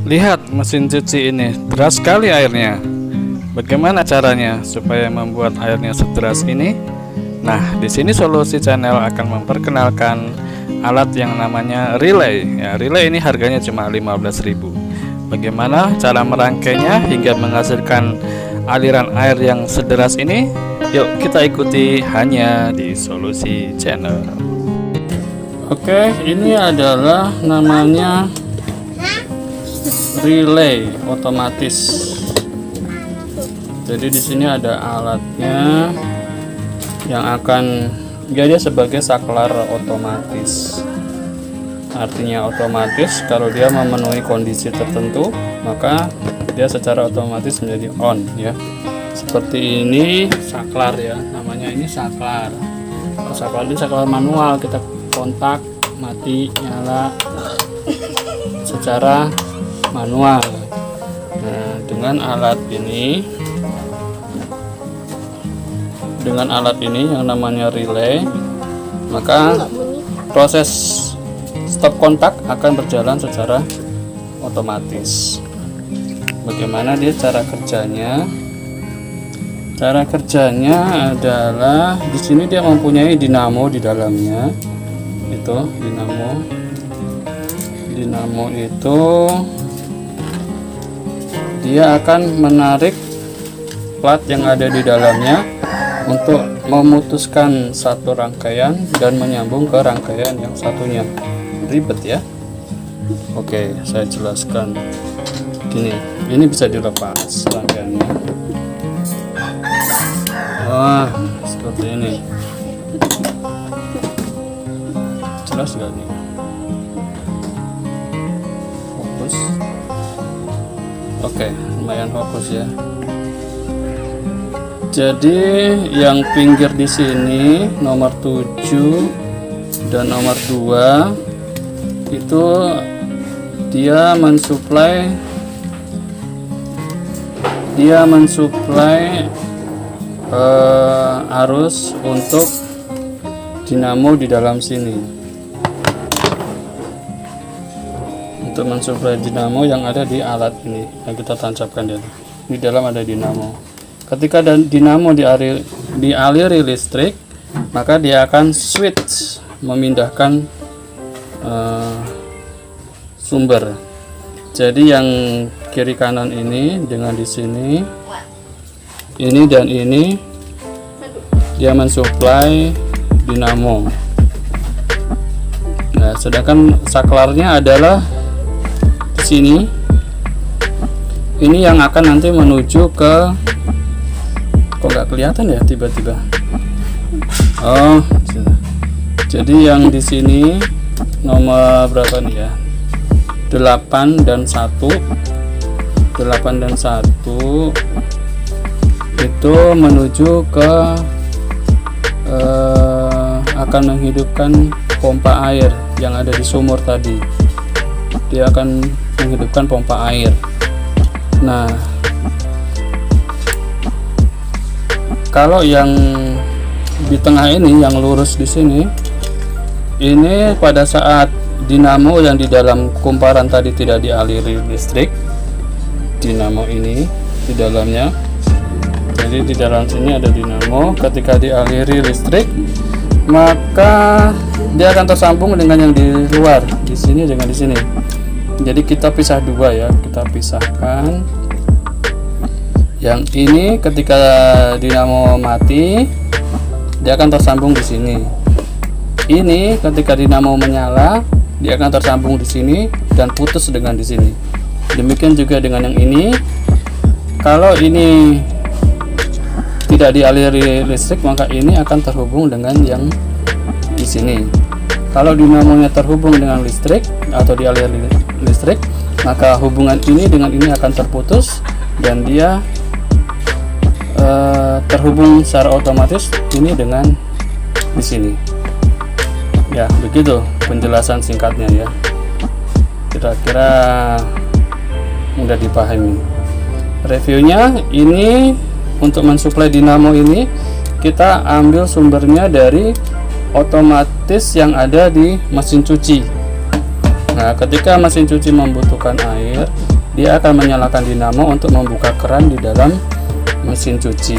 Lihat mesin cuci ini, deras sekali airnya. Bagaimana caranya supaya membuat airnya sederas ini? Nah, di sini Solusi Channel akan memperkenalkan alat yang namanya relay. Ya, relay ini harganya cuma 15.000. Bagaimana cara merangkainya hingga menghasilkan aliran air yang sederas ini? Yuk kita ikuti hanya di Solusi Channel. Oke, ini adalah namanya relay otomatis. Jadi di sini ada alatnya yang akan dia sebagai saklar otomatis. Artinya otomatis kalau dia memenuhi kondisi tertentu, maka dia secara otomatis menjadi on ya. Seperti ini saklar ya, namanya ini saklar. Saklar ini saklar manual, kita kontak, mati, nyala secara manual. Nah, dengan alat ini yang namanya relay, maka proses stop kontak akan berjalan secara otomatis. Bagaimana dia cara kerjanya? Cara kerjanya adalah di sini dia mempunyai dinamo di dalamnya. Itu dinamo. Dinamo itu dia akan menarik plat yang ada di dalamnya untuk memutuskan satu rangkaian dan menyambung ke rangkaian yang satunya. Ribet ya. Oke, saya jelaskan. Gini, ini bisa dilepas rangkaiannya. Wah, seperti ini. Jelas gak nih? Fokus. Oke, lumayan fokus ya. Jadi yang pinggir di sini nomor 7 dan nomor 2 itu dia mensuplai arus untuk dinamo di dalam sini. Untuk mensuplai dinamo yang ada di alat ini yang kita tancapkan di dalam ada dinamo. Ketika dinamo dialiri listrik, maka dia akan switch memindahkan sumber. Jadi yang kiri kanan ini dengan di sini, ini dan ini dia mensuplai dinamo. Nah, sedangkan saklarnya adalah di sini. Ini yang akan nanti menuju ke, kok nggak kelihatan ya tiba-tiba. Oh, jadi yang di sini nomor berapa nih ya? 8 dan 1 itu menuju ke akan menghidupkan pompa air yang ada di sumur tadi. Dia akan menghidupkan pompa air. Nah, kalau yang di tengah ini yang lurus di sini, ini pada saat dinamo yang di dalam kumparan tadi tidak dialiri listrik, dinamo ini di dalamnya. Jadi di dalam sini ada dinamo. Ketika dialiri listrik, maka dia akan tersambung dengan yang di luar, di sini dengan di sini. Jadi kita pisah dua ya, kita pisahkan. Yang ini ketika dinamo mati, dia akan tersambung di sini. Ini ketika dinamo menyala, dia akan tersambung di sini dan putus dengan di sini. Demikian juga dengan yang ini. Kalau ini tidak dialiri listrik, maka ini akan terhubung dengan yang di sini. Kalau dinamonya terhubung dengan listrik atau dialiri listrik, maka hubungan ini dengan ini akan terputus dan dia terhubung secara otomatis ini dengan di sini. Ya, begitu penjelasan singkatnya ya. Kira-kira mudah dipahami. Reviewnya ini untuk mensuplai dinamo ini kita ambil sumbernya dari otomatis yang ada di mesin cuci. Nah, ketika mesin cuci membutuhkan air, dia akan menyalakan dinamo untuk membuka keran di dalam mesin cuci.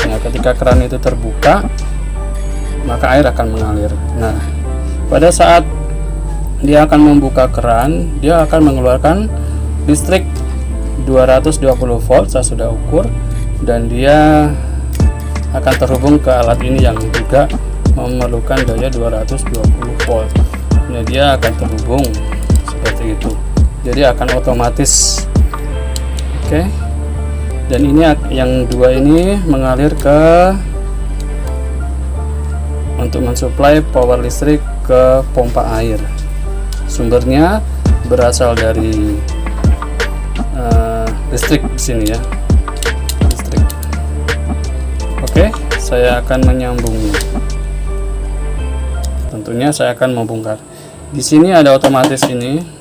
Nah, ketika keran itu terbuka, maka air akan mengalir. Nah, pada saat dia akan membuka keran, dia akan mengeluarkan listrik 220 volt, saya sudah ukur, dan dia akan terhubung ke alat ini yang juga memerlukan daya 220 volt. Nah, dia akan terhubung seperti itu, jadi akan otomatis. Oke. Dan ini yang dua ini mengalir ke untuk mensuplai power listrik ke pompa air. Sumbernya berasal dari listrik di sini ya, listrik. Oke, saya akan menyambungnya. Tentunya saya akan membongkar. Di sini ada otomatis ini.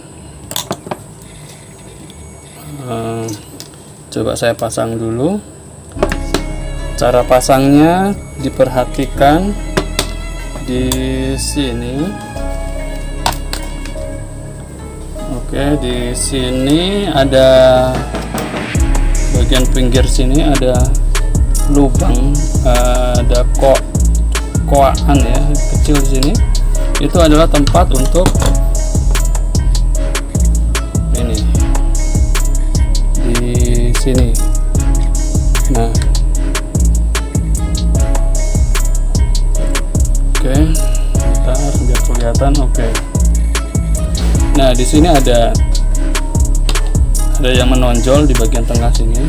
Coba saya pasang dulu. Cara pasangnya diperhatikan di sini. Oke, di sini ada bagian pinggir sini ada lubang, ada koaan ya kecil di sini. Itu adalah tempat untuk ini di sini. Nah, oke, bentar biar kelihatan. Oke. Nah, di sini ada yang menonjol di bagian tengah sini.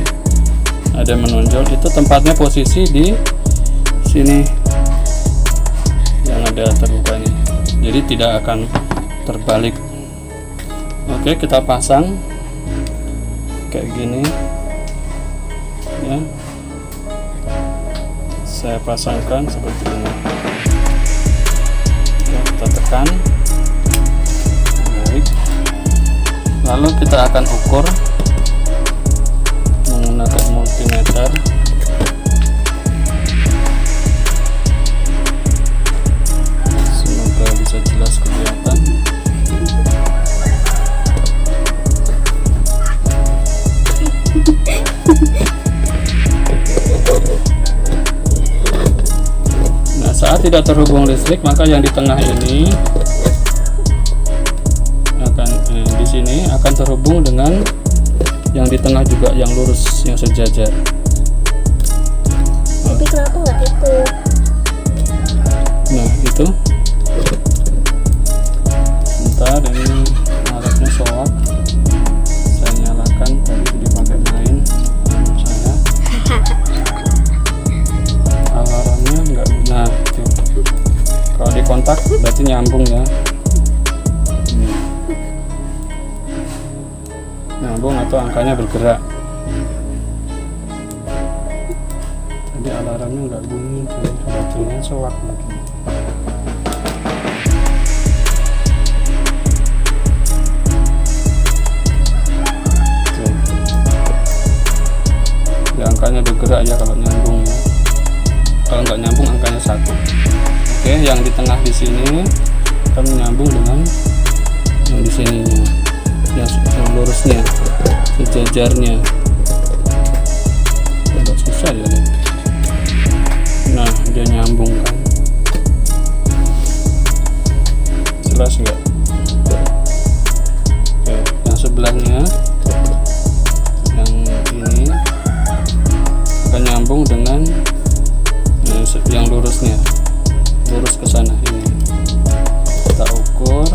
Ada yang menonjol, itu tempatnya posisi di sini yang ada terbukanya. Jadi tidak akan terbalik. Oke, kita pasang kayak gini. Ya. Saya pasangkan seperti ini. Oke, kita tekan. Lalu kita akan ukur menggunakan multimeter. Semoga bisa jelas kelihatan. Nah, saat tidak terhubung listrik, maka yang di tengah ini sini akan terhubung dengan yang di tengah juga, yang lurus, yang sejajar. Tapi kenapa nggak itu? Nah, itu. Bentar, ini alatnya soak. Saya nyalakan, tadi dipakai main saya. Alarmnya enggak. Nah, itu. Kalau dikontak berarti nyambung ya. Nyambung atau angkanya bergerak. Jadi alarmnya nggak bunyi, baterainya soak lagi. Ya, angkanya bergerak ya kalau nyambung ya. Kalau nggak nyambung angkanya 1. Oke, yang di tengah di sini akan menyambung dengan yang di sininya. Yang lurusnya, sejajarnya. Agak susah ya. Nah, dia nyambung kan. Jelas nggak? Oke, yang sebelahnya, yang ini akan nyambung dengan yang lurusnya, lurus ke sana ini. Kita ukur.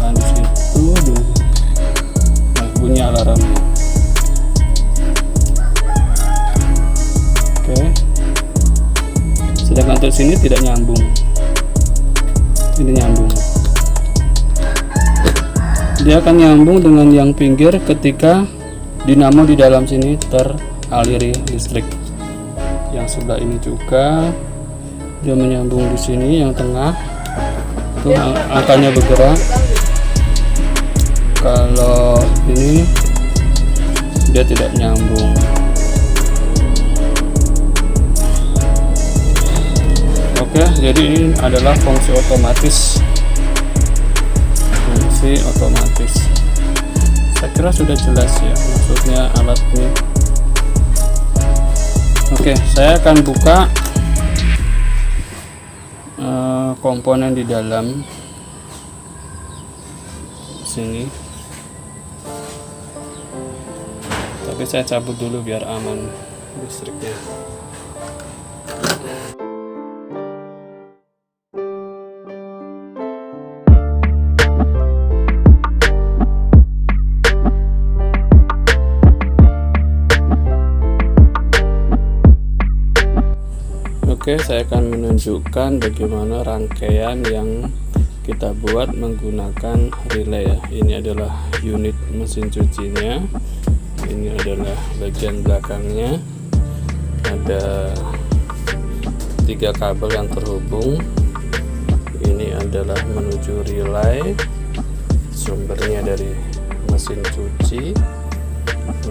Di situ dulu. Nah, bunyi alarmnya. Oke. Sedangkan untuk sini tidak nyambung. Ini nyambung. Dia akan nyambung dengan yang pinggir ketika dinamo di dalam sini teraliri listrik. Yang sebelah ini juga dia menyambung di sini, yang tengah tuh angkanya bergerak. Kalau ini dia tidak nyambung. Oke, jadi ini adalah fungsi otomatis. Fungsi otomatis. kira sudah jelas ya maksudnya alatnya. Oke, saya akan buka komponen di dalam sini, tapi saya cabut dulu biar aman listriknya. Oke, saya akan menunjukkan bagaimana rangkaian yang kita buat menggunakan relay ya. Ini adalah unit mesin cucinya. Ini adalah bagian belakangnya. Ada 3 kabel yang terhubung. Ini adalah menuju relay. Sumbernya dari mesin cuci.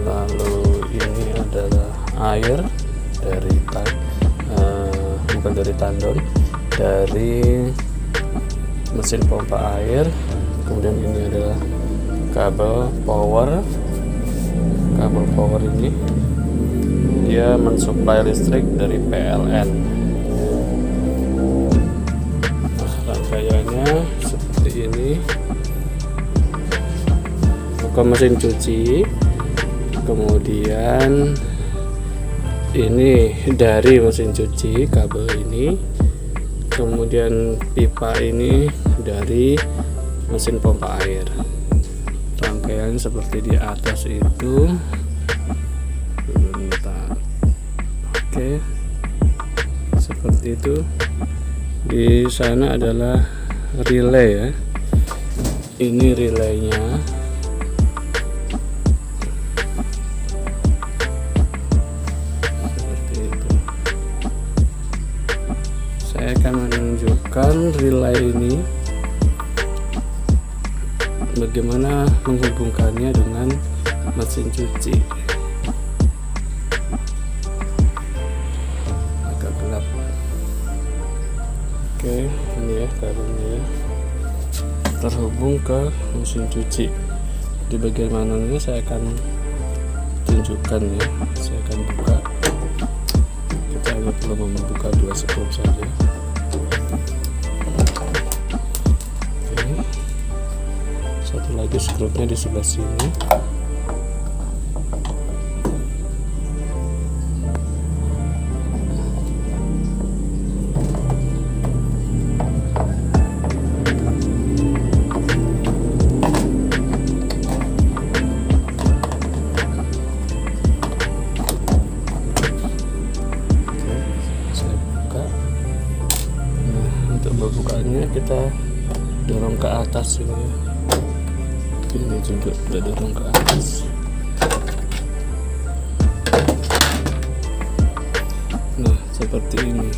Lalu ini adalah air dari bukan dari tandon, dari mesin pompa air. Kemudian ini adalah kabel power ini dia mensuplai listrik dari PLN. Nah, rangkaiannya seperti ini. Buka mesin cuci, kemudian ini dari mesin cuci kabel ini, kemudian pipa ini dari mesin pompa air. Rangkaiannya seperti di atas itu. Bentar. Oke, seperti itu. Di sana adalah relay ya. Ini relaynya. Saya akan menunjukkan relay ini bagaimana menghubungkannya dengan mesin cuci. Agak gelap. Oke, ini ya kabelnya terhubung ke mesin cuci. Di bagian mananya saya akan tunjukkan ya. Saya akan buka. Kita hanya perlu membuka 2 skrup saja. Satu lagi skrupnya di sebelah sini. Saya buka. Nah, untuk pembukaannya kita dorong ke atas ini ya. Ini juga kita dorong ke atas. Nah, seperti ini.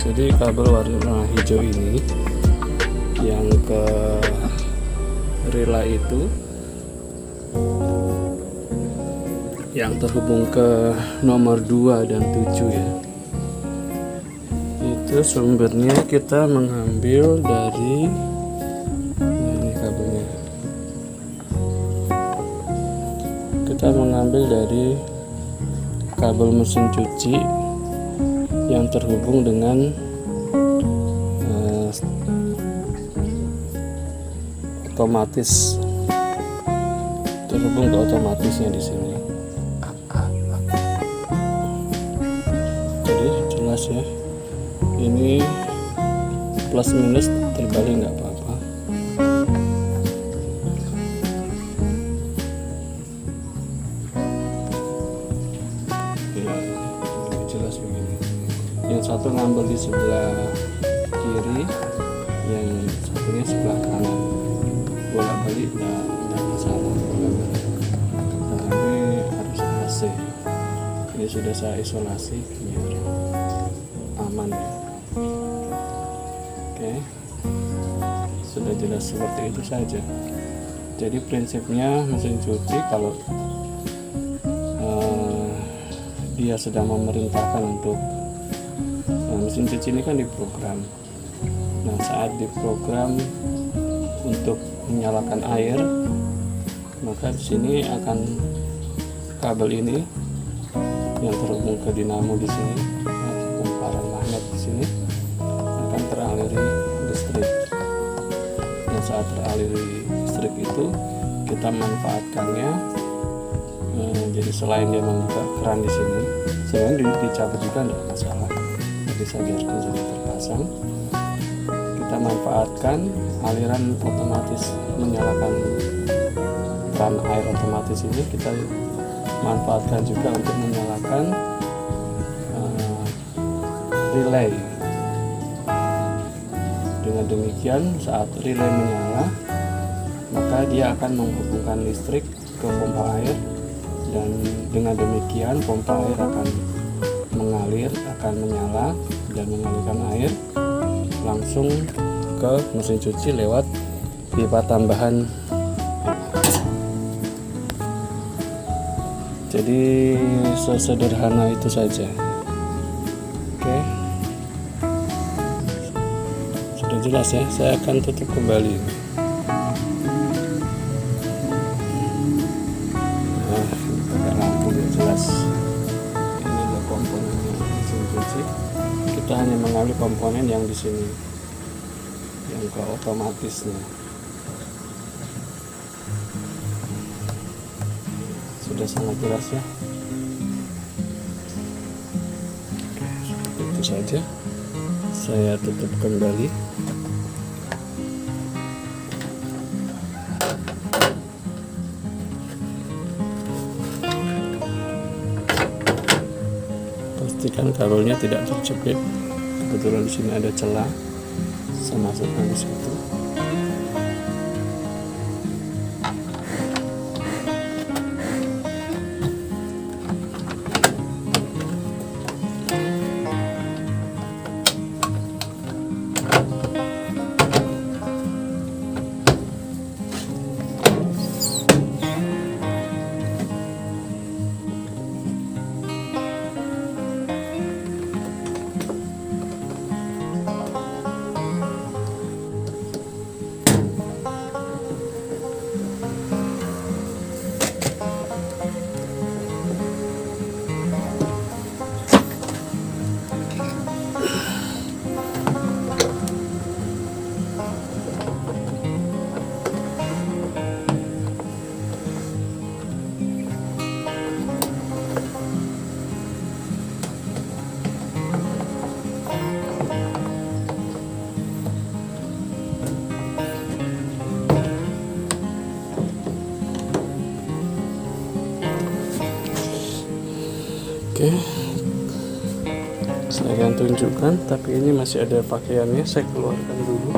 Jadi kabel warna hijau ini yang ke relay itu, yang terhubung ke nomor 2 dan 7 ya. Itu sumbernya kita mengambil dari kabel mesin cuci yang terhubung dengan otomatis, terhubung ke otomatisnya di sini. Jadi jelas ya, ini plus minus terbalik nggak apa-apa. Jelas begini. Yang satu ngambil di sebelah kiri, yang satunya sebelah kanan. Bolak-balik tidak masalah. Tapi harus AC. Ini sudah saya isolasi biar aman ya. Oke, sudah jelas seperti itu saja. Jadi prinsipnya mesin cuci kalau dia sedang memerintahkan untuk mesin cuci ini kan diprogram. Nah, saat diprogram untuk menyalakan air, maka di sini akan kabel ini yang terhubung ke dinamo di sini, kumparan magnet di sini akan teraliri listrik. Dan saat teraliri listrik itu kita manfaatkannya. Jadi selain dia membuka keran di sini, sebenarnya dicabut juga tidak masalah, jadi saya biarkan saja terpasang. Kita manfaatkan aliran otomatis, menyalakan keran air otomatis ini kita manfaatkan juga untuk menyalakan relay. Dengan demikian saat relay menyala, maka dia akan menghubungkan listrik ke pompa air, dan dengan demikian pompa air akan mengalir, akan menyala dan mengalirkan air langsung ke mesin cuci lewat pipa tambahan. Jadi sesederhana itu saja. Oke, sudah jelas ya. Saya akan tutup kembali. Nah, pakai lampu ya jelas. Ini adalah komponen mesin cuci. Kita hanya mengambil komponen yang di sini, yang ke otomatisnya. Sudah sangat jelas ya. Oke, seperti itu saja. Saya tutup kembali. Pastikan kabelnya tidak terjepit. Kebetulan di sini ada celah, saya masukkan di situ. Oke, saya akan tunjukkan, tapi ini masih ada pakaiannya, saya keluarkan dulu.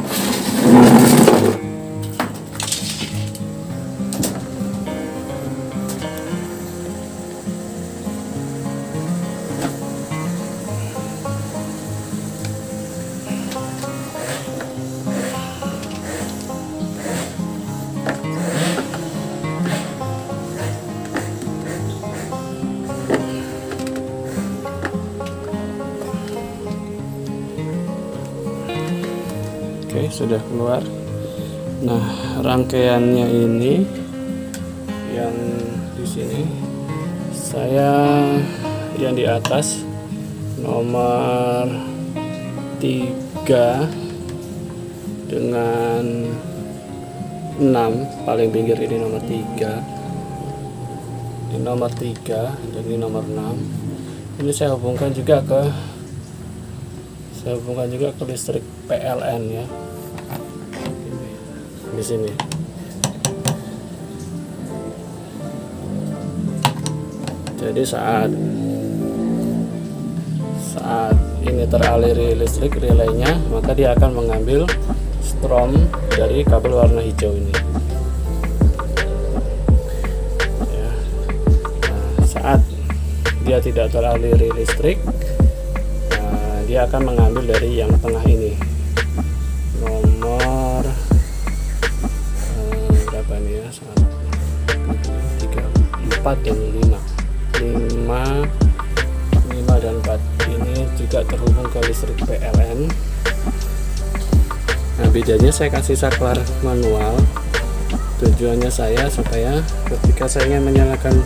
Oke, sudah keluar. Nah, rangkaiannya ini yang di sini yang di atas nomor 3 dengan 6, paling pinggir ini nomor 3. Ini nomor 3 dan ini nomor 6. Ini saya hubungkan juga ke listrik PLN ya. Di sini. Jadi saat ini teraliri listrik relaynya, maka dia akan mengambil strom dari kabel warna hijau ini. Ya. Nah, saat dia tidak teraliri listrik, dia akan mengambil dari yang tengah ini, nomor berapa nih ya, 3, 4 dan 5 dan 4 ini juga terhubung ke listrik PLN. Nah, bedanya saya kasih saklar manual Tujuannya saya supaya ketika saya ingin menyalakan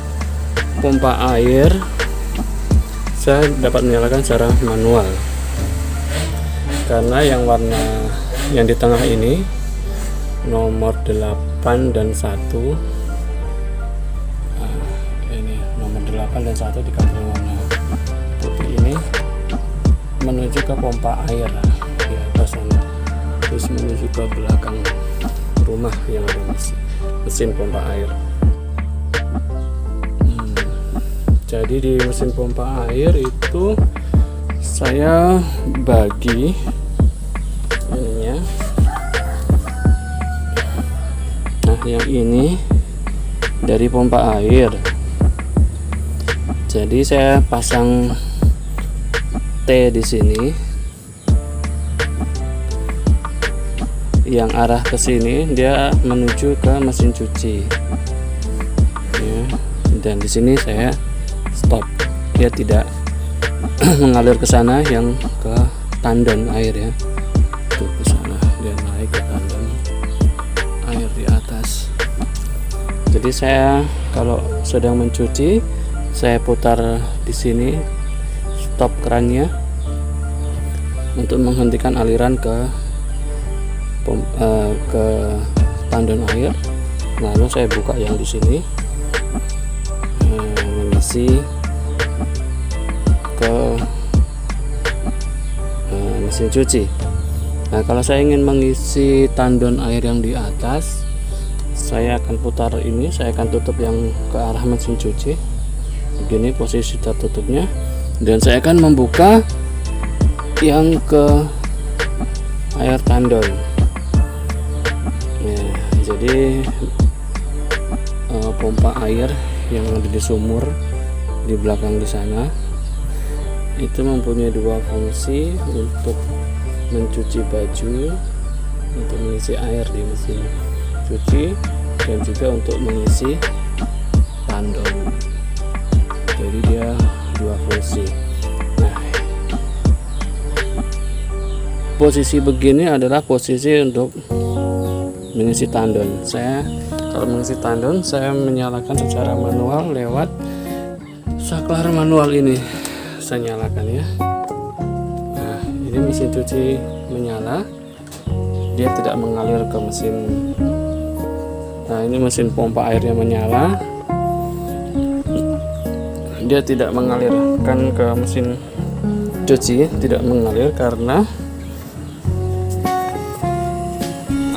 pompa air, saya dapat menyalakan secara manual. Karena yang warna yang di tengah ini nomor 8 dan 1, ini nomor 8 dan 1 dikasih warna putih ini menuju ke pompa air di atas sana, terus menuju ke belakang rumah yang ada mesin pompa air. Jadi di mesin pompa air itu saya bagi ininya. Nah, yang ini dari pompa air. Jadi saya pasang T di sini. Yang arah ke sini dia menuju ke mesin cuci. Ya, dan di sini saya stop. Dia tidak mengalir ke sana, yang ke tandon air ya. Tuh ke sana dia naik ke tandon air di atas. Jadi saya kalau sedang mencuci, saya putar di sini stop kerannya untuk menghentikan aliran ke tandon air. Lalu saya buka yang di sini, mengisi ke mesin cuci. Nah, kalau saya ingin mengisi tandon air yang di atas, saya akan putar ini, saya akan tutup yang ke arah mesin cuci. Begini posisi tertutupnya, dan saya akan membuka yang ke air tandon. Nah, jadi pompa air yang ada di sumur di belakang di sana itu mempunyai dua fungsi, untuk mencuci baju, untuk mengisi air di mesin cuci, dan juga untuk mengisi tandon. Jadi dia dua fungsi. Nah, posisi begini adalah posisi untuk mengisi tandon. Saya kalau mengisi tandon, saya menyalakan secara manual lewat saklar manual ini. Saya nyalakan ya. Nah, ini mesin cuci menyala, dia tidak mengalir ke mesin. Nah, ini mesin pompa airnya menyala, dia tidak mengalirkan ke mesin cuci, tidak mengalir karena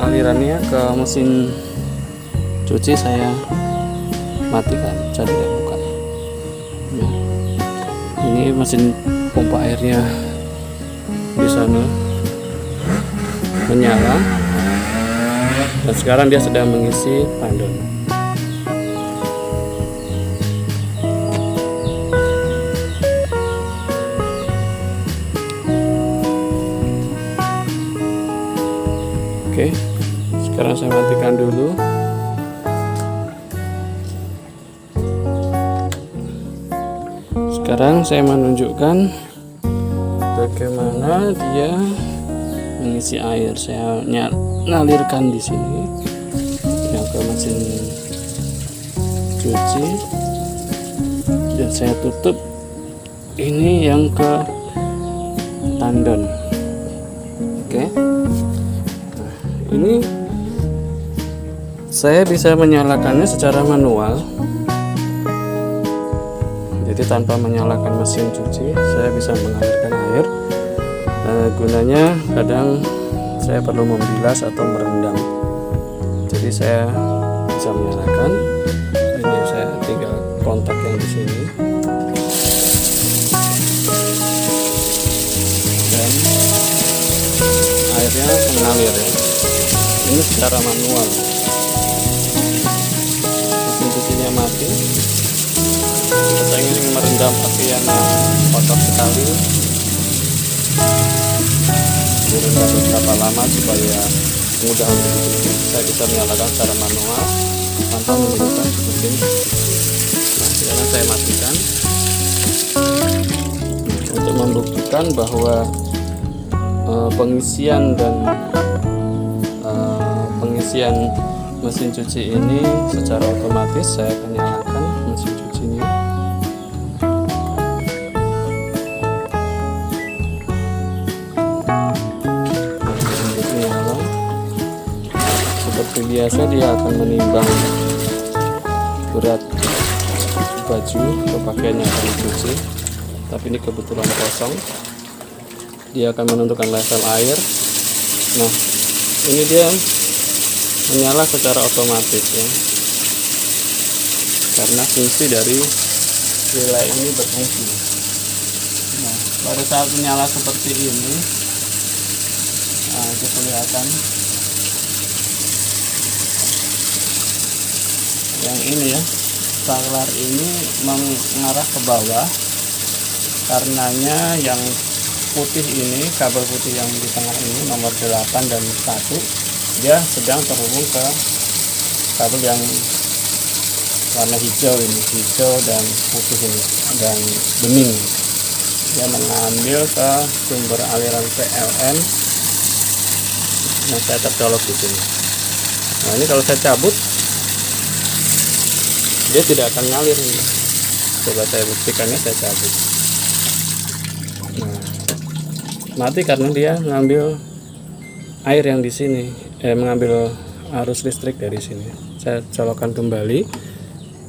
alirannya ke mesin cuci saya matikan, saya tidak buka. Ya. Ini mesin pompa airnya di sana menyala, dan sekarang dia sedang mengisi tandon. Oke, sekarang saya matikan dulu. Sekarang saya menunjukkan bagaimana dia mengisi air. Saya ngalirkan di sini yang ke mesin cuci, dan saya tutup ini yang ke tandon. Oke. Nah, ini saya bisa menyalakannya secara manual. Jadi tanpa menyalakan mesin cuci, saya bisa mengalirkan air. Gunanya kadang saya perlu membilas atau merendam. Jadi saya bisa menyalakan. Ini saya tinggal kontak yang di sini, dan airnya mengalir ya. Ini secara manual. Mesin cucinya mati. Saya ingin merendam pakaian yang kotor sekali, direndam beberapa lama supaya mudah untuk dicuci. Saya bisa menyalakan secara manual tanpa menggunakan mesin. Nah, sekarang saya matikan untuk membuktikan bahwa pengisian mesin cuci ini secara otomatis saya akan nyalakan mesin cucinya. Mesin cuci nyala. Seperti biasa dia akan menimbang berat baju atau pakaian yang akan dicuci, tapi ini kebetulan kosong. Dia akan menentukan level air. Nah, ini dia menyala secara otomatis ya, karena fungsi dari relay ini berfungsi. Nah, pada saat menyala seperti ini, itu kelihatan yang ini ya, saklar ini mengarah ke bawah, karenanya yang putih ini, kabel putih yang di tengah ini nomor 8 dan 1, dia sedang terhubung ke kabel yang warna hijau ini, hijau dan putih ini dan bening. Dia mengambil ke sumber aliran PLN yang saya tercolok di sini. Nah, ini kalau saya cabut, dia tidak akan ngalir ini. Coba saya buktikannya, saya cabut. Nah, mati karena dia mengambil air yang di sini, mengambil arus listrik dari sini. Saya colokkan kembali.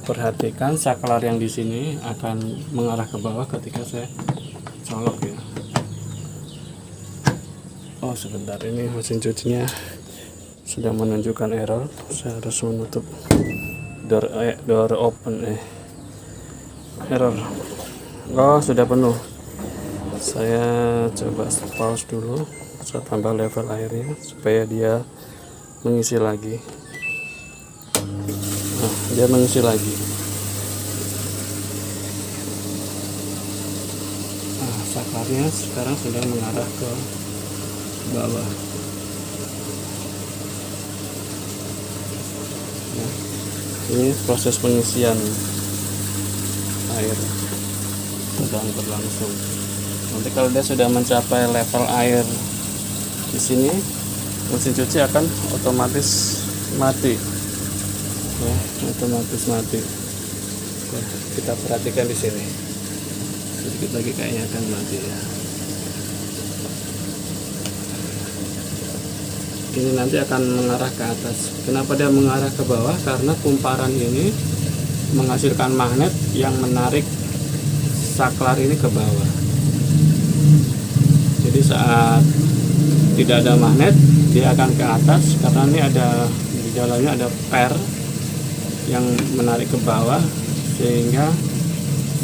Perhatikan saklar yang di sini akan mengarah ke bawah ketika saya colok ya. Oh sebentar, ini mesin cucinya sedang menunjukkan error. Saya harus menutup door open error. Oh sudah penuh. Saya coba pause dulu, saya tambah level airnya supaya dia mengisi lagi. Nah, dia mengisi lagi. Nah, saklarnya sekarang sudah mengarah ke bawah. Nah, ini proses pengisian air sedang berlangsung. Nanti kalau dia sudah mencapai level air di sini, mesin cuci akan otomatis mati. Ya, otomatis mati. Ya, kita perhatikan di sini. Sedikit lagi kayaknya akan mati ya. Ini nanti akan mengarah ke atas. Kenapa dia mengarah ke bawah? Karena kumparan ini menghasilkan magnet yang menarik saklar ini ke bawah. Jadi saat tidak ada magnet, dia akan ke atas karena ini ada di dalamnya ada per yang menarik ke bawah, sehingga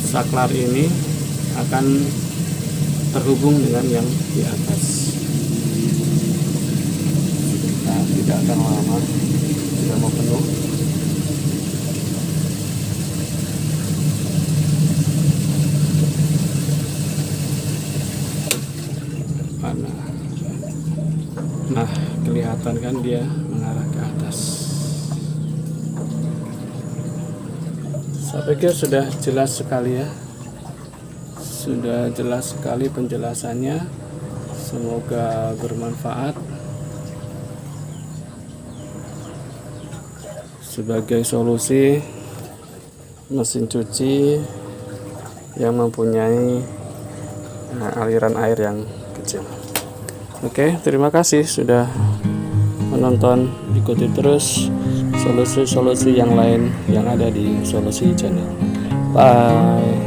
saklar ini akan terhubung dengan yang di atas. Nah, tidak akan lama, sudah mau penuh. Nah, kelihatan kan dia mengarah ke atas. Saya pikir sudah jelas sekali ya. Sudah jelas sekali penjelasannya. Semoga bermanfaat. Sebagai solusi mesin cuci yang mempunyai aliran air yang kecil. Oke, terima kasih sudah menonton. Ikuti terus solusi-solusi yang lain yang ada di Solusi Channel. Bye.